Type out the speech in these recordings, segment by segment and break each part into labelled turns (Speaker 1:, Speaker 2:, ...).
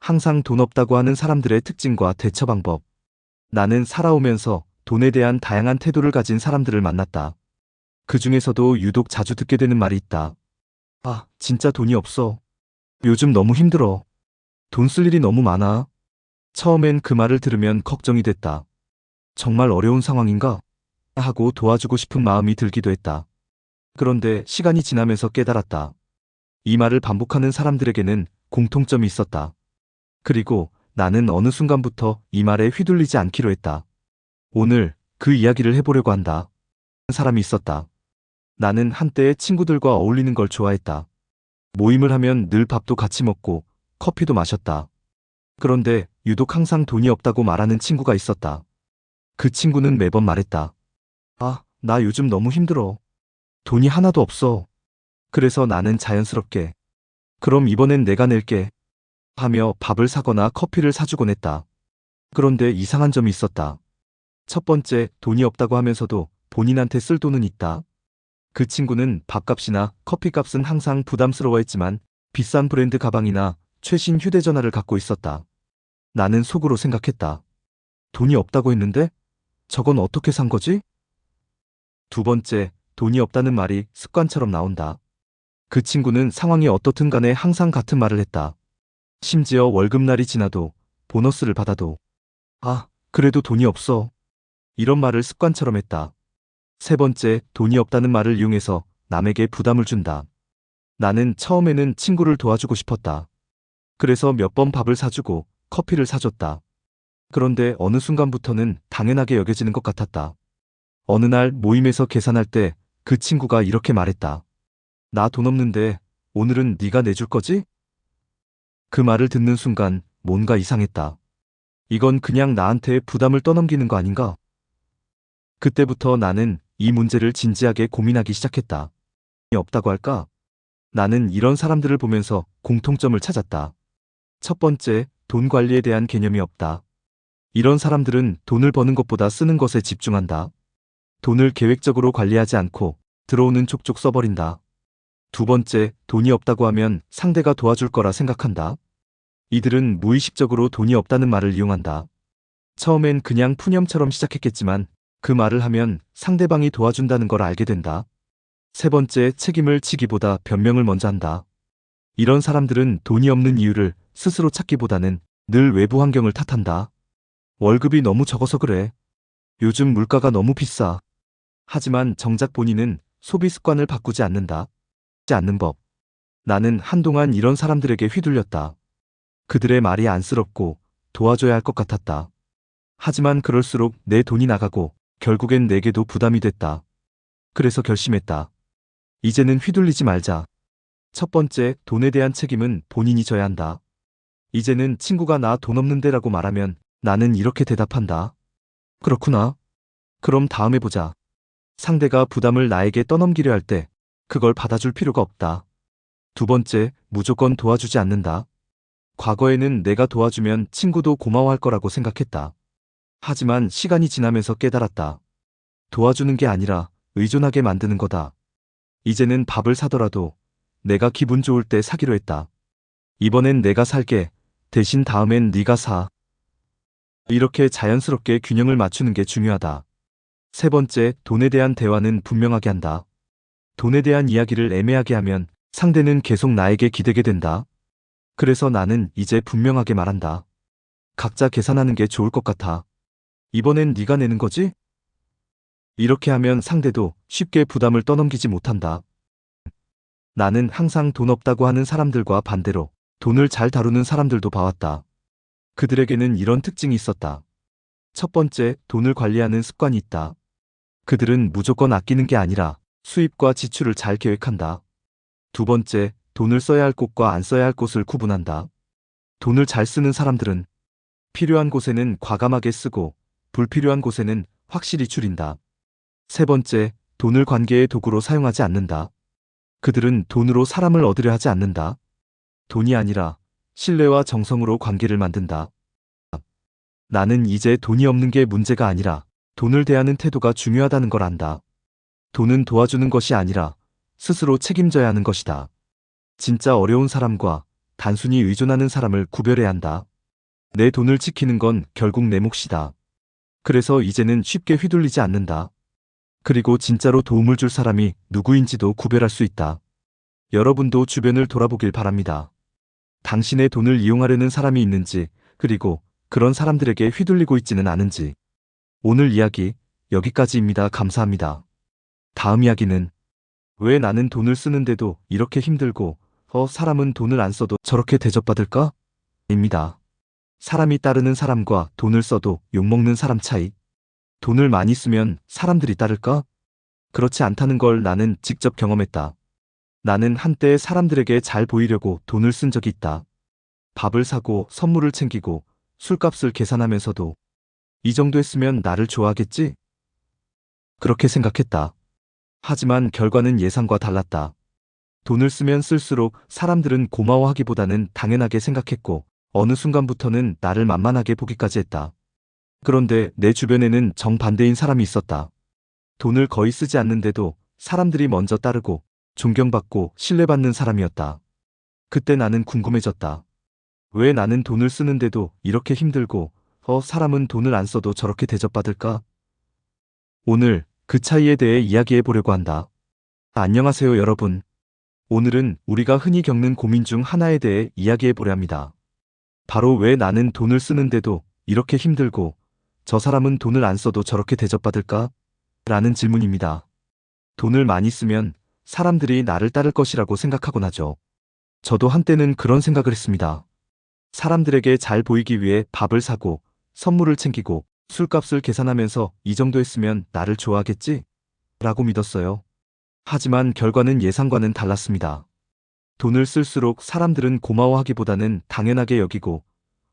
Speaker 1: 항상 돈 없다고 하는 사람들의 특징과 대처 방법. 나는 살아오면서 돈에 대한 다양한 태도를 가진 사람들을 만났다. 그 중에서도 유독 자주 듣게 되는 말이 있다. 아, 진짜 돈이 없어. 요즘 너무 힘들어. 돈 쓸 일이 너무 많아. 처음엔 그 말을 들으면 걱정이 됐다. 정말 어려운 상황인가? 하고 도와주고 싶은 마음이 들기도 했다. 그런데 시간이 지나면서 깨달았다. 이 말을 반복하는 사람들에게는 공통점이 있었다. 그리고 나는 어느 순간부터 이 말에 휘둘리지 않기로 했다. 오늘 그 이야기를 해보려고 한다. 사람이 있었다. 나는 한때 친구들과 어울리는 걸 좋아했다. 모임을 하면 늘 밥도 같이 먹고 커피도 마셨다. 그런데 유독 항상 돈이 없다고 말하는 친구가 있었다. 그 친구는 매번 말했다. 아, 나 요즘 너무 힘들어. 돈이 하나도 없어. 그래서 나는 자연스럽게 그럼 이번엔 내가 낼게 하며 밥을 사거나 커피를 사주곤 했다. 그런데 이상한 점이 있었다. 첫 번째, 돈이 없다고 하면서도 본인한테 쓸 돈은 있다. 그 친구는 밥값이나 커피값은 항상 부담스러워했지만 비싼 브랜드 가방이나 최신 휴대전화를 갖고 있었다. 나는 속으로 생각했다. 돈이 없다고 했는데? 저건 어떻게 산 거지? 두 번째, 돈이 없다는 말이 습관처럼 나온다. 그 친구는 상황이 어떻든 간에 항상 같은 말을 했다. 심지어 월급날이 지나도 보너스를 받아도 아, 그래도 돈이 없어. 이런 말을 습관처럼 했다. 세 번째, 돈이 없다는 말을 이용해서 남에게 부담을 준다. 나는 처음에는 친구를 도와주고 싶었다. 그래서 몇 번 밥을 사주고 커피를 사줬다. 그런데 어느 순간부터는 당연하게 여겨지는 것 같았다. 어느 날 모임에서 계산할 때 그 친구가 이렇게 말했다. 나 돈 없는데 오늘은 네가 내줄 거지? 그 말을 듣는 순간 뭔가 이상했다. 이건 그냥 나한테 부담을 떠넘기는 거 아닌가? 그때부터 나는 이 문제를 진지하게 고민하기 시작했다. 돈이 없다고 할까? 나는 이런 사람들을 보면서 공통점을 찾았다. 첫 번째, 돈 관리에 대한 개념이 없다. 이런 사람들은 돈을 버는 것보다 쓰는 것에 집중한다. 돈을 계획적으로 관리하지 않고 들어오는 족족 써버린다. 두 번째, 돈이 없다고 하면 상대가 도와줄 거라 생각한다. 이들은 무의식적으로 돈이 없다는 말을 이용한다. 처음엔 그냥 푸념처럼 시작했겠지만 그 말을 하면 상대방이 도와준다는 걸 알게 된다. 세 번째, 책임을 지기보다 변명을 먼저 한다. 이런 사람들은 돈이 없는 이유를 스스로 찾기보다는 늘 외부 환경을 탓한다. 월급이 너무 적어서 그래. 요즘 물가가 너무 비싸. 하지만 정작 본인은 소비 습관을 바꾸지 않는다. 않는 법. 나는 한동안 이런 사람들에게 휘둘렸다. 그들의 말이 안쓰럽고 도와줘야 할 것 같았다. 하지만 그럴수록 내 돈이 나가고 결국엔 내게도 부담이 됐다. 그래서 결심했다. 이제는 휘둘리지 말자. 첫 번째, 돈에 대한 책임은 본인이 져야 한다. 이제는 친구가 나 돈 없는데라고 말하면 나는 이렇게 대답한다. 그렇구나. 그럼 다음에 보자. 상대가 부담을 나에게 떠넘기려 할 때 그걸 받아줄 필요가 없다. 두 번째, 무조건 도와주지 않는다. 과거에는 내가 도와주면 친구도 고마워할 거라고 생각했다. 하지만 시간이 지나면서 깨달았다. 도와주는 게 아니라 의존하게 만드는 거다. 이제는 밥을 사더라도 내가 기분 좋을 때 사기로 했다. 이번엔 내가 살게. 대신 다음엔 네가 사. 이렇게 자연스럽게 균형을 맞추는 게 중요하다. 세 번째, 돈에 대한 대화는 분명하게 한다. 돈에 대한 이야기를 애매하게 하면 상대는 계속 나에게 기대게 된다. 그래서 나는 이제 분명하게 말한다. 각자 계산하는 게 좋을 것 같아. 이번엔 네가 내는 거지? 이렇게 하면 상대도 쉽게 부담을 떠넘기지 못한다. 나는 항상 돈 없다고 하는 사람들과 반대로 돈을 잘 다루는 사람들도 봐왔다. 그들에게는 이런 특징이 있었다. 첫 번째, 돈을 관리하는 습관이 있다. 그들은 무조건 아끼는 게 아니라 수입과 지출을 잘 계획한다. 두 번째, 돈을 써야 할 곳과 안 써야 할 곳을 구분한다. 돈을 잘 쓰는 사람들은 필요한 곳에는 과감하게 쓰고 불필요한 곳에는 확실히 줄인다. 세 번째, 돈을 관계의 도구로 사용하지 않는다. 그들은 돈으로 사람을 얻으려 하지 않는다. 돈이 아니라 신뢰와 정성으로 관계를 만든다. 나는 이제 돈이 없는 게 문제가 아니라 돈을 대하는 태도가 중요하다는 걸 안다. 돈은 도와주는 것이 아니라 스스로 책임져야 하는 것이다. 진짜 어려운 사람과 단순히 의존하는 사람을 구별해야 한다. 내 돈을 지키는 건 결국 내 몫이다. 그래서 이제는 쉽게 휘둘리지 않는다. 그리고 진짜로 도움을 줄 사람이 누구인지도 구별할 수 있다. 여러분도 주변을 돌아보길 바랍니다. 당신의 돈을 이용하려는 사람이 있는지, 그리고 그런 사람들에게 휘둘리고 있지는 않은지. 오늘 이야기 여기까지입니다. 감사합니다. 다음 이야기는 왜 나는 돈을 쓰는데도 이렇게 힘들고 사람은 돈을 안 써도 저렇게 대접받을까? 입니다. 사람이 따르는 사람과 돈을 써도 욕먹는 사람 차이. 돈을 많이 쓰면 사람들이 따를까? 그렇지 않다는 걸 나는 직접 경험했다. 나는 한때 사람들에게 잘 보이려고 돈을 쓴 적이 있다. 밥을 사고 선물을 챙기고 술값을 계산하면서도 이 정도 했으면 나를 좋아하겠지? 그렇게 생각했다. 하지만 결과는 예상과 달랐다. 돈을 쓰면 쓸수록 사람들은 고마워하기보다는 당연하게 생각했고 어느 순간부터는 나를 만만하게 보기까지 했다. 그런데 내 주변에는 정반대인 사람이 있었다. 돈을 거의 쓰지 않는데도 사람들이 먼저 따르고 존경받고 신뢰받는 사람이었다. 그때 나는 궁금해졌다. 왜 나는 돈을 쓰는데도 이렇게 힘들고 사람은 돈을 안 써도 저렇게 대접받을까? 오늘 그 차이에 대해 이야기해 보려고 한다. 안녕하세요, 여러분. 오늘은 우리가 흔히 겪는 고민 중 하나에 대해 이야기해 보려 합니다. 바로 왜 나는 돈을 쓰는데도 이렇게 힘들고 저 사람은 돈을 안 써도 저렇게 대접받을까? 라는 질문입니다. 돈을 많이 쓰면 사람들이 나를 따를 것이라고 생각하곤 하죠. 저도 한때는 그런 생각을 했습니다. 사람들에게 잘 보이기 위해 밥을 사고 선물을 챙기고 술값을 계산하면서 이 정도 했으면 나를 좋아하겠지? 라고 믿었어요. 하지만 결과는 예상과는 달랐습니다. 돈을 쓸수록 사람들은 고마워하기보다는 당연하게 여기고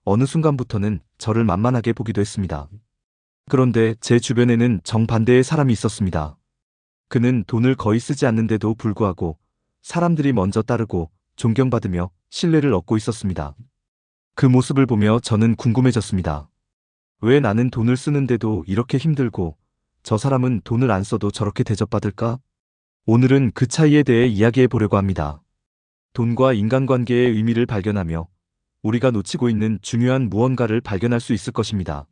Speaker 1: 어느 순간부터는 저를 만만하게 보기도 했습니다. 그런데 제 주변에는 정반대의 사람이 있었습니다. 그는 돈을 거의 쓰지 않는데도 불구하고 사람들이 먼저 따르고 존경받으며 신뢰를 얻고 있었습니다. 그 모습을 보며 저는 궁금해졌습니다. 왜 나는 돈을 쓰는데도 이렇게 힘들고 저 사람은 돈을 안 써도 저렇게 대접받을까? 오늘은 그 차이에 대해 이야기해 보려고 합니다. 돈과 인간관계의 의미를 발견하며 우리가 놓치고 있는 중요한 무언가를 발견할 수 있을 것입니다.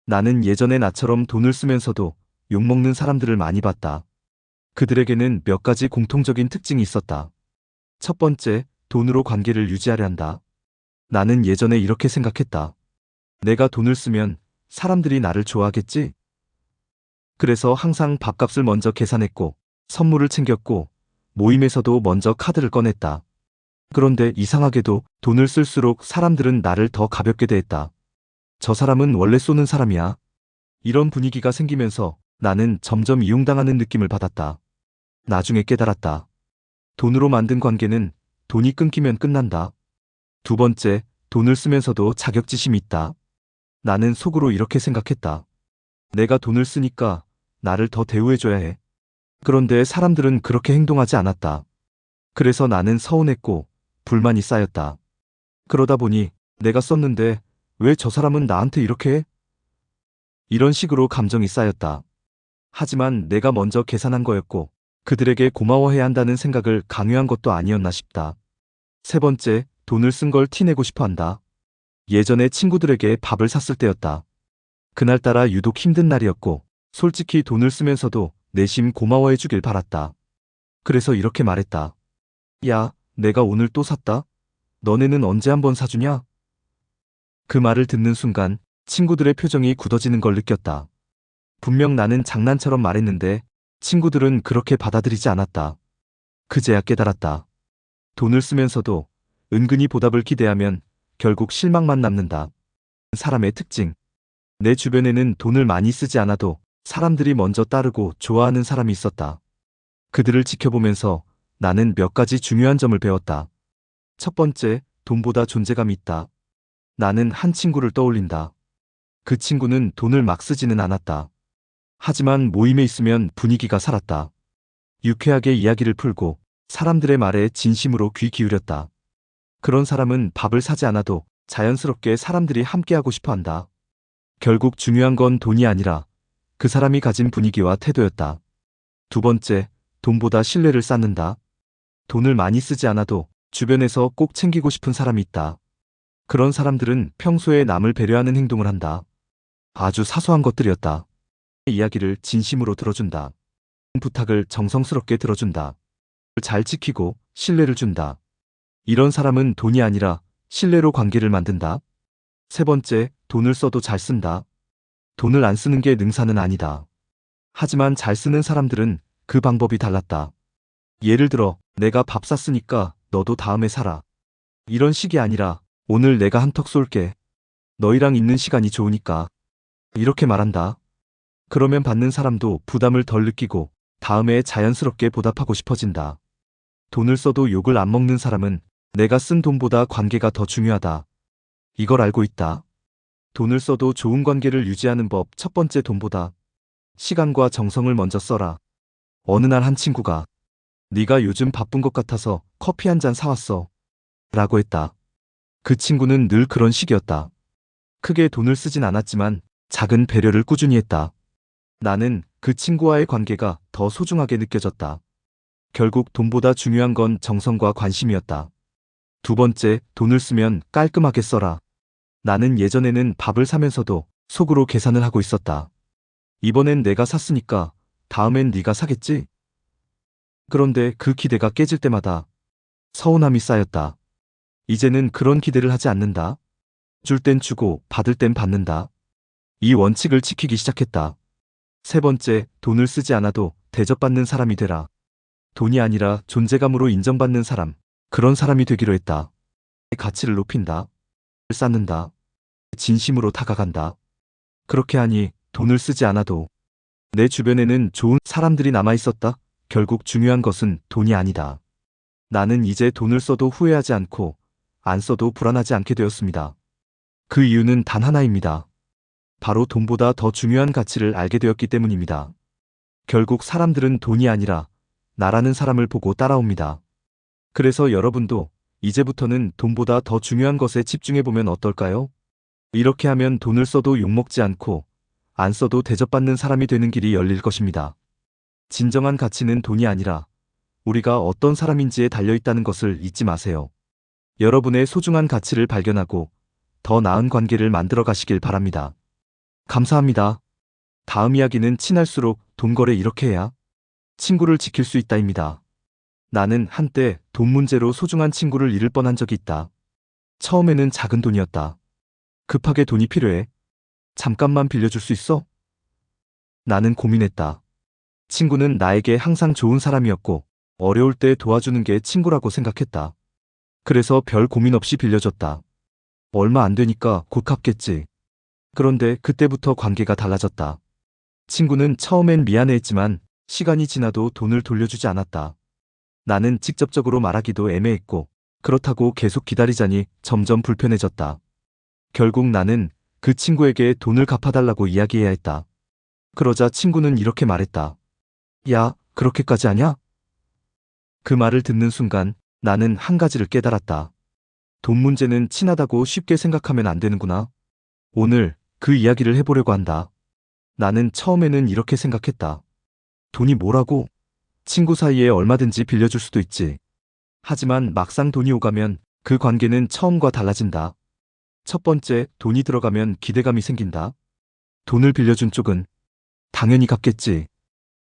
Speaker 1: 나는 예전에 나처럼 돈을 쓰면서도 욕먹는 사람들을 많이 봤다. 그들에게는 몇 가지 공통적인 특징이 있었다. 첫 번째, 돈으로 관계를 유지하려 한다. 나는 예전에 이렇게 생각했다. 내가 돈을 쓰면 사람들이 나를 좋아하겠지? 그래서 항상 밥값을 먼저 계산했고 선물을 챙겼고 모임에서도 먼저 카드를 꺼냈다. 그런데 이상하게도 돈을 쓸수록 사람들은 나를 더 가볍게 대했다. 저 사람은 원래 쏘는 사람이야. 이런 분위기가 생기면서 나는 점점 이용당하는 느낌을 받았다. 나중에 깨달았다. 돈으로 만든 관계는 돈이 끊기면 끝난다. 두 번째, 돈을 쓰면서도 자격지심이 있다. 나는 속으로 이렇게 생각했다. 내가 돈을 쓰니까 나를 더 대우해줘야 해. 그런데 사람들은 그렇게 행동하지 않았다. 그래서 나는 서운했고 불만이 쌓였다. 그러다 보니 내가 썼는데 왜 저 사람은 나한테 이렇게 해? 이런 식으로 감정이 쌓였다. 하지만 내가 먼저 계산한 거였고 그들에게 고마워해야 한다는 생각을 강요한 것도 아니었나 싶다. 세 번째, 돈을 쓴 걸 티내고 싶어 한다. 예전에 친구들에게 밥을 샀을 때였다. 그날따라 유독 힘든 날이었고 솔직히 돈을 쓰면서도 내심 고마워해 주길 바랐다. 그래서 이렇게 말했다. 야, 내가 오늘 또 샀다. 너네는 언제 한번 사주냐? 그 말을 듣는 순간 친구들의 표정이 굳어지는 걸 느꼈다. 분명 나는 장난처럼 말했는데 친구들은 그렇게 받아들이지 않았다. 그제야 깨달았다. 돈을 쓰면서도 은근히 보답을 기대하면 결국 실망만 남는다. 사람의 특징. 내 주변에는 돈을 많이 쓰지 않아도 사람들이 먼저 따르고 좋아하는 사람이 있었다. 그들을 지켜보면서 나는 몇 가지 중요한 점을 배웠다. 첫 번째, 돈보다 존재감이 있다. 나는 한 친구를 떠올린다. 그 친구는 돈을 막 쓰지는 않았다. 하지만 모임에 있으면 분위기가 살았다. 유쾌하게 이야기를 풀고 사람들의 말에 진심으로 귀 기울였다. 그런 사람은 밥을 사지 않아도 자연스럽게 사람들이 함께하고 싶어 한다. 결국 중요한 건 돈이 아니라 그 사람이 가진 분위기와 태도였다. 두 번째, 돈보다 신뢰를 쌓는다. 돈을 많이 쓰지 않아도 주변에서 꼭 챙기고 싶은 사람이 있다. 그런 사람들은 평소에 남을 배려하는 행동을 한다. 아주 사소한 것들이었다. 이야기를 진심으로 들어준다. 부탁을 정성스럽게 들어준다. 잘 지키고 신뢰를 준다. 이런 사람은 돈이 아니라 신뢰로 관계를 만든다. 세 번째, 돈을 써도 잘 쓴다. 돈을 안 쓰는 게 능사는 아니다. 하지만 잘 쓰는 사람들은 그 방법이 달랐다. 예를 들어, 내가 밥 샀으니까 너도 다음에 사라. 이런 식이 아니라, 오늘 내가 한턱 쏠게. 너희랑 있는 시간이 좋으니까. 이렇게 말한다. 그러면 받는 사람도 부담을 덜 느끼고 다음에 자연스럽게 보답하고 싶어진다. 돈을 써도 욕을 안 먹는 사람은 내가 쓴 돈보다 관계가 더 중요하다. 이걸 알고 있다. 돈을 써도 좋은 관계를 유지하는 법 첫 번째, 돈보다 시간과 정성을 먼저 써라. 어느 날 한 친구가 네가 요즘 바쁜 것 같아서 커피 한 잔 사왔어. 라고 했다. 그 친구는 늘 그런 식이었다. 크게 돈을 쓰진 않았지만 작은 배려를 꾸준히 했다. 나는 그 친구와의 관계가 더 소중하게 느껴졌다. 결국 돈보다 중요한 건 정성과 관심이었다. 두 번째, 돈을 쓰면 깔끔하게 써라. 나는 예전에는 밥을 사면서도 속으로 계산을 하고 있었다. 이번엔 내가 샀으니까 다음엔 네가 사겠지? 그런데 그 기대가 깨질 때마다 서운함이 쌓였다. 이제는 그런 기대를 하지 않는다. 줄 땐 주고 받을 땐 받는다. 이 원칙을 지키기 시작했다. 세 번째, 돈을 쓰지 않아도 대접받는 사람이 되라. 돈이 아니라 존재감으로 인정받는 사람, 그런 사람이 되기로 했다. 가치를 높인다. 쌓는다. 진심으로 다가간다. 그렇게 하니 돈을 쓰지 않아도 내 주변에는 좋은 사람들이 남아 있었다. 결국 중요한 것은 돈이 아니다. 나는 이제 돈을 써도 후회하지 않고 안 써도 불안하지 않게 되었습니다. 그 이유는 단 하나입니다. 바로 돈보다 더 중요한 가치를 알게 되었기 때문입니다. 결국 사람들은 돈이 아니라 나라는 사람을 보고 따라옵니다. 그래서 여러분도 이제부터는 돈보다 더 중요한 것에 집중해보면 어떨까요? 이렇게 하면 돈을 써도 욕먹지 않고 안 써도 대접받는 사람이 되는 길이 열릴 것입니다. 진정한 가치는 돈이 아니라 우리가 어떤 사람인지에 달려있다는 것을 잊지 마세요. 여러분의 소중한 가치를 발견하고 더 나은 관계를 만들어 가시길 바랍니다. 감사합니다. 다음 이야기는 친할수록 돈 거래 이렇게 해야 친구를 지킬 수 있다입니다. 나는 한때 돈 문제로 소중한 친구를 잃을 뻔한 적이 있다. 처음에는 작은 돈이었다. 급하게 돈이 필요해. 잠깐만 빌려줄 수 있어? 나는 고민했다. 친구는 나에게 항상 좋은 사람이었고 어려울 때 도와주는 게 친구라고 생각했다. 그래서 별 고민 없이 빌려줬다. 얼마 안 되니까 곧 갚겠지. 그런데 그때부터 관계가 달라졌다. 친구는 처음엔 미안해했지만 시간이 지나도 돈을 돌려주지 않았다. 나는 직접적으로 말하기도 애매했고 그렇다고 계속 기다리자니 점점 불편해졌다. 결국 나는 그 친구에게 돈을 갚아달라고 이야기해야 했다. 그러자 친구는 이렇게 말했다. 야, 그렇게까지 하냐? 그 말을 듣는 순간 나는 한 가지를 깨달았다. 돈 문제는 친하다고 쉽게 생각하면 안 되는구나. 오늘 그 이야기를 해보려고 한다. 나는 처음에는 이렇게 생각했다. 돈이 뭐라고? 친구 사이에 얼마든지 빌려줄 수도 있지. 하지만 막상 돈이 오가면 그 관계는 처음과 달라진다. 첫 번째, 돈이 들어가면 기대감이 생긴다. 돈을 빌려준 쪽은 당연히 갚겠지.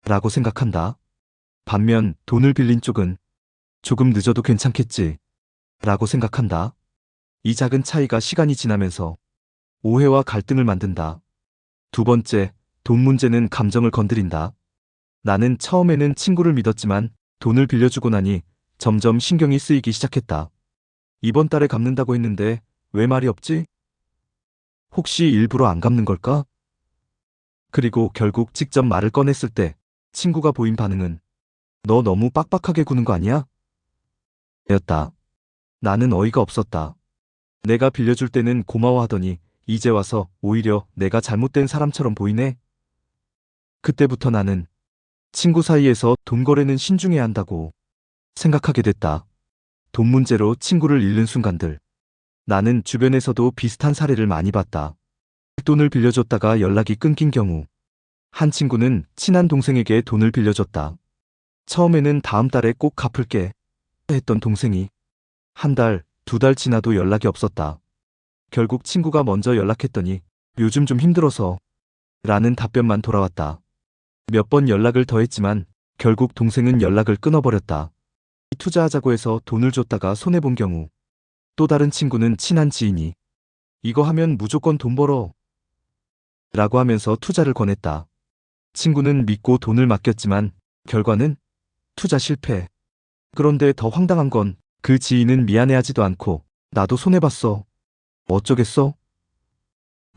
Speaker 1: 라고 생각한다. 반면 돈을 빌린 쪽은 조금 늦어도 괜찮겠지. 라고 생각한다. 이 작은 차이가 시간이 지나면서 오해와 갈등을 만든다. 두 번째, 돈 문제는 감정을 건드린다. 나는 처음에는 친구를 믿었지만 돈을 빌려주고 나니 점점 신경이 쓰이기 시작했다. 이번 달에 갚는다고 했는데 왜 말이 없지? 혹시 일부러 안 갚는 걸까? 그리고 결국 직접 말을 꺼냈을 때 친구가 보인 반응은 너 너무 빡빡하게 구는 거 아니야? 였다. 나는 어이가 없었다. 내가 빌려줄 때는 고마워하더니 이제 와서 오히려 내가 잘못된 사람처럼 보이네. 그때부터 나는 친구 사이에서 돈 거래는 신중해야 한다고 생각하게 됐다. 돈 문제로 친구를 잃는 순간들. 나는 주변에서도 비슷한 사례를 많이 봤다. 돈을 빌려줬다가 연락이 끊긴 경우. 한 친구는 친한 동생에게 돈을 빌려줬다. 처음에는 다음 달에 꼭 갚을게 했던 동생이 한 달, 두 달 지나도 연락이 없었다. 결국 친구가 먼저 연락했더니 요즘 좀 힘들어서 라는 답변만 돌아왔다. 몇 번 연락을 더했지만 결국 동생은 연락을 끊어버렸다. 투자하자고 해서 돈을 줬다가 손해본 경우, 또 다른 친구는 친한 지인이 이거 하면 무조건 돈 벌어 라고 하면서 투자를 권했다. 친구는 믿고 돈을 맡겼지만 결과는 투자 실패. 그런데 더 황당한 건 그 지인은 미안해하지도 않고 나도 손해봤어. 어쩌겠어?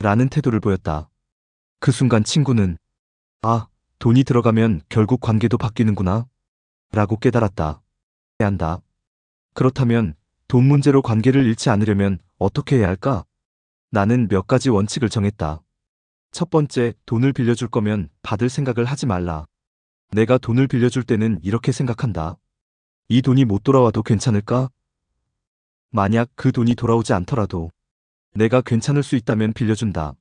Speaker 1: 라는 태도를 보였다. 그 순간 친구는 아, 돈이 들어가면 결국 관계도 바뀌는구나 라고 깨달았다. 해야 한다. 그렇다면 돈 문제로 관계를 잃지 않으려면 어떻게 해야 할까? 나는 몇 가지 원칙을 정했다. 첫 번째, 돈을 빌려줄 거면 받을 생각을 하지 말라. 내가 돈을 빌려줄 때는 이렇게 생각한다. 이 돈이 못 돌아와도 괜찮을까? 만약 그 돈이 돌아오지 않더라도 내가 괜찮을 수 있다면 빌려준다.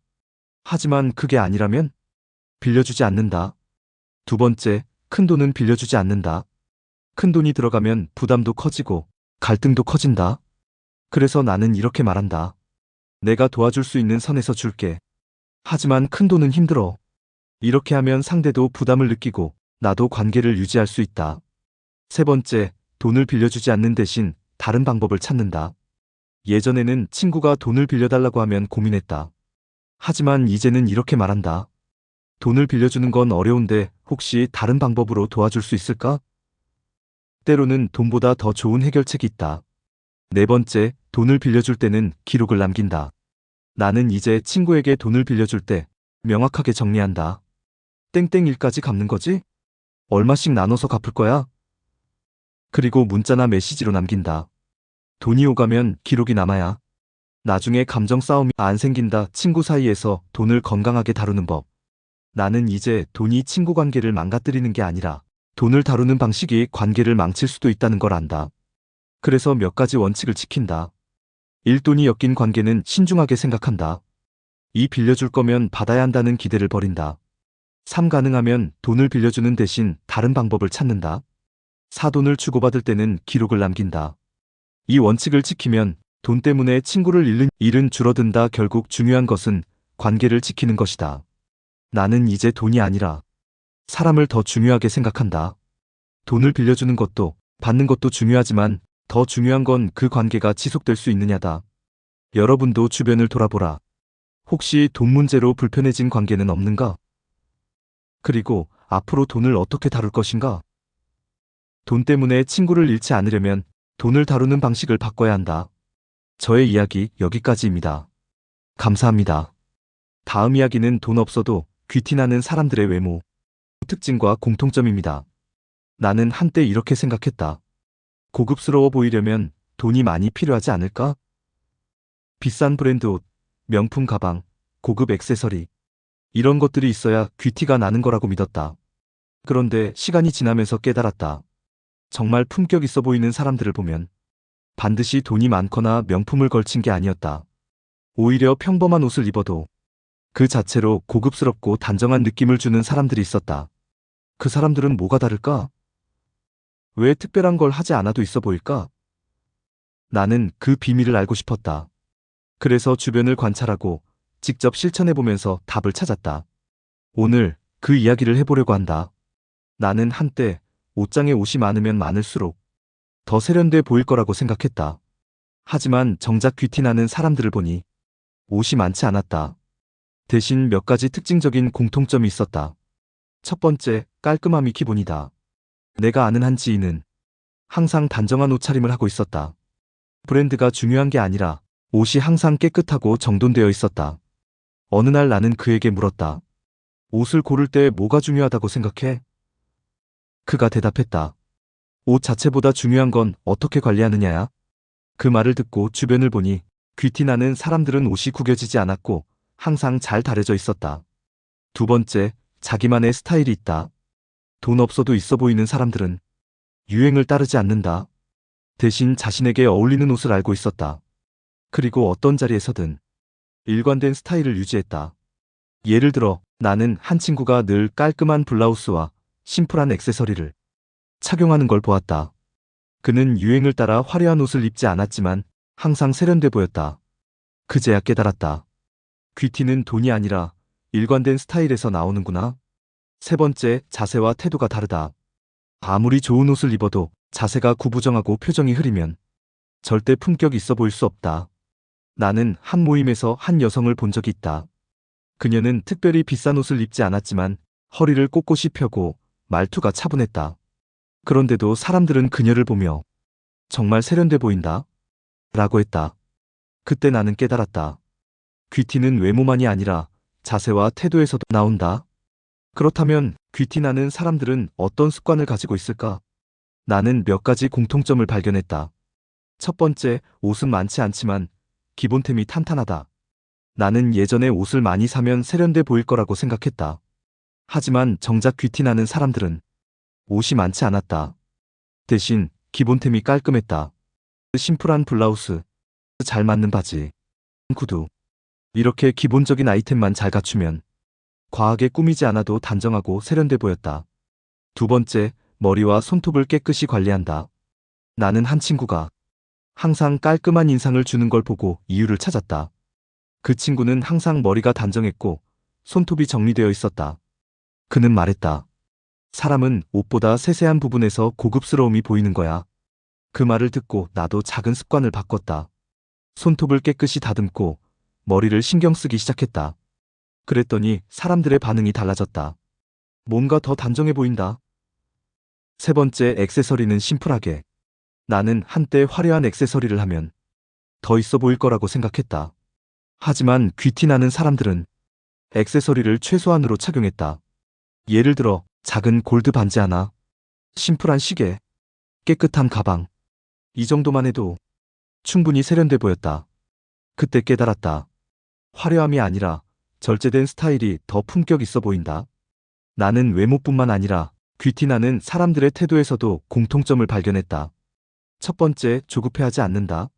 Speaker 1: 하지만 그게 아니라면 빌려주지 않는다. 두 번째, 큰 돈은 빌려주지 않는다. 큰 돈이 들어가면 부담도 커지고 갈등도 커진다. 그래서 나는 이렇게 말한다. 내가 도와줄 수 있는 선에서 줄게. 하지만 큰 돈은 힘들어. 이렇게 하면 상대도 부담을 느끼고 나도 관계를 유지할 수 있다. 세 번째, 돈을 빌려주지 않는 대신 다른 방법을 찾는다. 예전에는 친구가 돈을 빌려달라고 하면 고민했다. 하지만 이제는 이렇게 말한다. 돈을 빌려주는 건 어려운데 혹시 다른 방법으로 도와줄 수 있을까? 때로는 돈보다 더 좋은 해결책이 있다. 네 번째, 돈을 빌려줄 때는 기록을 남긴다. 나는 이제 친구에게 돈을 빌려줄 때 명확하게 정리한다. 땡땡일까지 갚는 거지? 얼마씩 나눠서 갚을 거야? 그리고 문자나 메시지로 남긴다. 돈이 오가면 기록이 남아야 나중에 감정 싸움이 안 생긴다. 친구 사이에서 돈을 건강하게 다루는 법. 나는 이제 돈이 친구 관계를 망가뜨리는 게 아니라 돈을 다루는 방식이 관계를 망칠 수도 있다는 걸 안다. 그래서 몇 가지 원칙을 지킨다. 1. 돈이 엮인 관계는 신중하게 생각한다. 2. 빌려줄 거면 받아야 한다는 기대를 버린다. 3. 가능하면 돈을 빌려주는 대신 다른 방법을 찾는다. 4. 돈을 주고받을 때는 기록을 남긴다. 이 원칙을 지키면 돈 때문에 친구를 잃는 일은 줄어든다. 결국 중요한 것은 관계를 지키는 것이다. 나는 이제 돈이 아니라 사람을 더 중요하게 생각한다. 돈을 빌려주는 것도 받는 것도 중요하지만 더 중요한 건 그 관계가 지속될 수 있느냐다. 여러분도 주변을 돌아보라. 혹시 돈 문제로 불편해진 관계는 없는가? 그리고 앞으로 돈을 어떻게 다룰 것인가? 돈 때문에 친구를 잃지 않으려면 돈을 다루는 방식을 바꿔야 한다. 저의 이야기 여기까지입니다. 감사합니다. 다음 이야기는 돈 없어도 귀티나는 사람들의 외모, 특징과 공통점입니다. 나는 한때 이렇게 생각했다. 고급스러워 보이려면 돈이 많이 필요하지 않을까? 비싼 브랜드 옷, 명품 가방, 고급 액세서리, 이런 것들이 있어야 귀티가 나는 거라고 믿었다. 그런데 시간이 지나면서 깨달았다. 정말 품격 있어 보이는 사람들을 보면 반드시 돈이 많거나 명품을 걸친 게 아니었다. 오히려 평범한 옷을 입어도 그 자체로 고급스럽고 단정한 느낌을 주는 사람들이 있었다. 그 사람들은 뭐가 다를까? 왜 특별한 걸 하지 않아도 있어 보일까? 나는 그 비밀을 알고 싶었다. 그래서 주변을 관찰하고 직접 실천해보면서 답을 찾았다. 오늘 그 이야기를 해보려고 한다. 나는 한때 옷장에 옷이 많으면 많을수록 더 세련돼 보일 거라고 생각했다. 하지만 정작 귀티나는 사람들을 보니 옷이 많지 않았다. 대신 몇 가지 특징적인 공통점이 있었다. 첫 번째, 깔끔함이 기본이다. 내가 아는 한 지인은 항상 단정한 옷차림을 하고 있었다. 브랜드가 중요한 게 아니라 옷이 항상 깨끗하고 정돈되어 있었다. 어느 날 나는 그에게 물었다. 옷을 고를 때 뭐가 중요하다고 생각해? 그가 대답했다. 옷 자체보다 중요한 건 어떻게 관리하느냐야. 그 말을 듣고 주변을 보니 귀티나는 사람들은 옷이 구겨지지 않았고 항상 잘 다려져 있었다. 두 번째, 자기만의 스타일이 있다. 돈 없어도 있어 보이는 사람들은 유행을 따르지 않는다. 대신 자신에게 어울리는 옷을 알고 있었다. 그리고 어떤 자리에서든 일관된 스타일을 유지했다. 예를 들어 나는 한 친구가 늘 깔끔한 블라우스와 심플한 액세서리를 착용하는 걸 보았다. 그는 유행을 따라 화려한 옷을 입지 않았지만 항상 세련돼 보였다. 그제야 깨달았다. 귀티는 돈이 아니라 일관된 스타일에서 나오는구나. 세 번째, 자세와 태도가 다르다. 아무리 좋은 옷을 입어도 자세가 구부정하고 표정이 흐리면 절대 품격 있어 보일 수 없다. 나는 한 모임에서 한 여성을 본 적이 있다. 그녀는 특별히 비싼 옷을 입지 않았지만 허리를 꼿꼿이 펴고 말투가 차분했다. 그런데도 사람들은 그녀를 보며 정말 세련돼 보인다 라고 했다. 그때 나는 깨달았다. 귀티는 외모만이 아니라 자세와 태도에서도 나온다. 그렇다면 귀티나는 사람들은 어떤 습관을 가지고 있을까? 나는 몇 가지 공통점을 발견했다. 첫 번째, 옷은 많지 않지만 기본템이 탄탄하다. 나는 예전에 옷을 많이 사면 세련돼 보일 거라고 생각했다. 하지만 정작 귀티나는 사람들은 옷이 많지 않았다. 대신 기본템이 깔끔했다. 심플한 블라우스, 잘 맞는 바지, 구두. 이렇게 기본적인 아이템만 잘 갖추면 과하게 꾸미지 않아도 단정하고 세련돼 보였다. 두 번째, 머리와 손톱을 깨끗이 관리한다. 나는 한 친구가 항상 깔끔한 인상을 주는 걸 보고 이유를 찾았다. 그 친구는 항상 머리가 단정했고 손톱이 정리되어 있었다. 그는 말했다. 사람은 옷보다 세세한 부분에서 고급스러움이 보이는 거야. 그 말을 듣고 나도 작은 습관을 바꿨다. 손톱을 깨끗이 다듬고 머리를 신경 쓰기 시작했다. 그랬더니 사람들의 반응이 달라졌다. 뭔가 더 단정해 보인다. 세 번째, 액세서리는 심플하게. 나는 한때 화려한 액세서리를 하면 더 있어 보일 거라고 생각했다. 하지만 귀티나는 사람들은 액세서리를 최소한으로 착용했다. 예를 들어 작은 골드 반지 하나, 심플한 시계, 깨끗한 가방. 이 정도만 해도 충분히 세련돼 보였다. 그때 깨달았다. 화려함이 아니라 절제된 스타일이 더 품격 있어 보인다. 나는 외모뿐만 아니라 귀티나는 사람들의 태도에서도 공통점을 발견했다. 첫 번째, 조급해하지 않는다.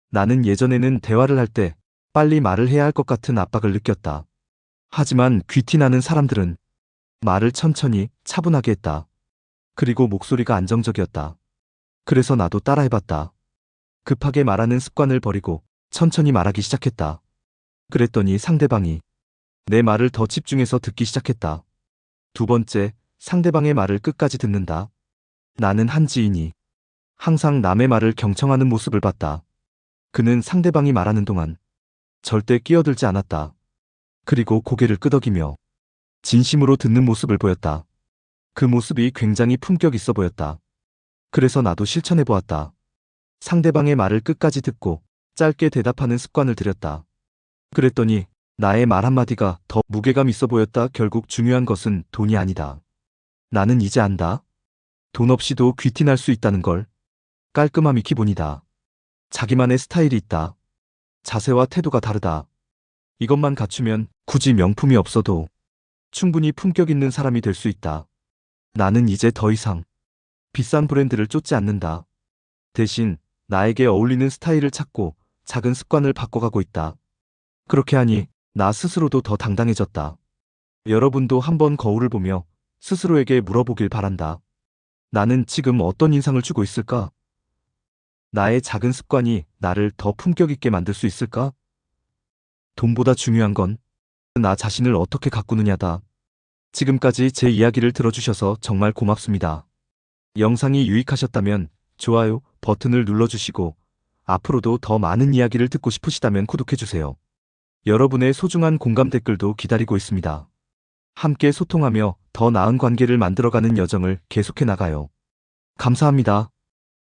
Speaker 1: 나는 예전에는 대화를 할 때 빨리 말을 해야 할 것 같은 압박을 느꼈다. 하지만 귀티나는 사람들은 말을 천천히 차분하게 했다. 그리고 목소리가 안정적이었다. 그래서 나도 따라해봤다. 급하게 말하는 습관을 버리고 천천히 말하기 시작했다. 그랬더니 상대방이 내 말을 더 집중해서 듣기 시작했다. 두 번째, 상대방의 말을 끝까지 듣는다. 나는 한 지인이 항상 남의 말을 경청하는 모습을 봤다. 그는 상대방이 말하는 동안 절대 끼어들지 않았다. 그리고 고개를 끄덕이며 진심으로 듣는 모습을 보였다. 그 모습이 굉장히 품격 있어 보였다. 그래서 나도 실천해 보았다. 상대방의 말을 끝까지 듣고 짧게 대답하는 습관을 들였다. 그랬더니 나의 말 한마디가 더 무게감 있어 보였다. 결국 중요한 것은 돈이 아니다. 나는 이제 안다. 돈 없이도 귀티날 수 있다는 걸. 깔끔함이 기본이다. 자기만의 스타일이 있다. 자세와 태도가 다르다. 이것만 갖추면 굳이 명품이 없어도 충분히 품격 있는 사람이 될 수 있다. 나는 이제 더 이상 비싼 브랜드를 쫓지 않는다. 대신 나에게 어울리는 스타일을 찾고 작은 습관을 바꿔가고 있다. 그렇게 하니 나 스스로도 더 당당해졌다. 여러분도 한번 거울을 보며 스스로에게 물어보길 바란다. 나는 지금 어떤 인상을 주고 있을까? 나의 작은 습관이 나를 더 품격 있게 만들 수 있을까? 돈보다 중요한 건 나 자신을 어떻게 가꾸느냐다. 지금까지 제 이야기를 들어주셔서 정말 고맙습니다. 영상이 유익하셨다면 좋아요 버튼을 눌러주시고 앞으로도 더 많은 이야기를 듣고 싶으시다면 구독해주세요. 여러분의 소중한 공감 댓글도 기다리고 있습니다. 함께 소통하며 더 나은 관계를 만들어가는 여정을 계속해 나가요. 감사합니다.